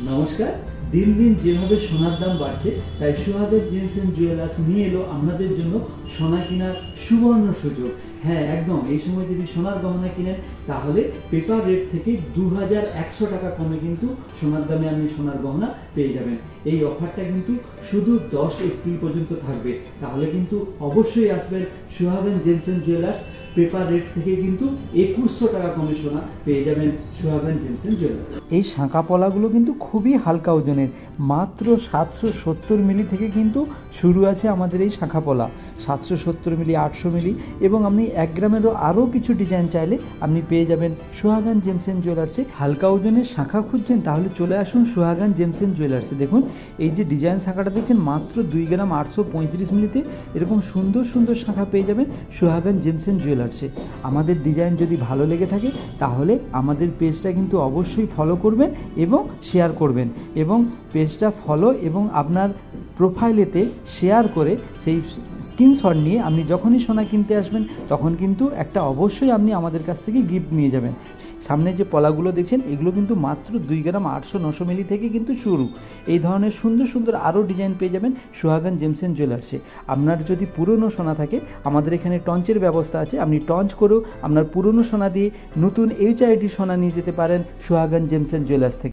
নমস্কার। দিন দিন যেভাবে সোনার দাম বাড়ছে, তাই সোহাগের জেমস এন্ড জুয়েলার্স নিয়ে এলো আপনাদের জন্য সোনা কেনার সুবর্ণ সুযোগ। হ্যাঁ, একদম এই সময় যদি সোনার গহনা কিনেন তাহলে পেপার রেট থেকে 2100 টাকা কমে কিন্তু সোনার দামে আপনি সোনার গহনা পেয়ে যাবেন। এই অফারটা কিন্তু শুধু 10 এপ্রিল পর্যন্ত থাকবে। তাহলে কিন্তু অবশ্যই আসবেন সোহাগের gems and jewellers. Paper rate থেকে কিন্তু 2100 টাকা কমে সোনা পেয়ে যাবেন সোহাগের জেমস এন্ড জুয়েলার্স। এই শাঁখা পলাগুলো কিন্তু খুবই হালকা ওজনের, মাত্র 770 মিলি থেকে কিন্তু শুরু আছে আমাদের এই শাঁখা পলা। 770 মিলি, 800 মিলি এবং আপনি 1 গ্রামেরও আরও কিছু ডিজাইন চাইলে আপনি পেয়ে যাবেন সোহাগান জেমস এন্ড জুয়েলার্সে। হালকা ওজনের শাঁখা খুঁজছেন তাহলে চলে আসুন সোহাগান জেমস এন্ড জুয়েলার্সে। দেখুন এই যে ডিজাইন শাঁখাটা দেখছেন, মাত্র 2 গ্রাম 835 মিলিতে এরকম সুন্দর সুন্দর শাঁখা পেয়ে যাবেন সোহাগান জেমস এন্ড জুয়েলার্সে। আমাদের ডিজাইন যদি ভালো লেগে থাকে তাহলে আমাদের পেজটা কিন্তু অবশ্যই ফলো করবেন এবং শেয়ার করবেন, এবং পেজটা ফলো এবং আপনার প্রোফাইলেতে শেয়ার করে সেই স্ক্রিনশট নিয়ে আপনি যখনই সোনা কিনতে আসবেন তখন কিন্তু একটা অবশ্যই আপনি আমাদের কাছ থেকে গিফট নিয়ে যাবেন। সামনে যে পলাগুলো দেখছেন এগুলো কিন্তু মাত্র 2 গ্রাম 800-900 মিলি থেকে কিন্তু শুরু। এই ধরনের সুন্দর সুন্দর আরও ডিজাইন পেয়ে যাবেন সোহাগান জেমস এন্ড জুয়েলার্সে। আপনার যদি পুরনো সোনা থাকে আমাদের এখানে টঞ্চের ব্যবস্থা আছে, আপনি টঞ্চ করেও আপনার পুরনো সোনা দিয়ে নতুন HID সোনা নিয়ে যেতে পারেন সোহাগান জেমস এন্ড জুয়েলার্স থেকে।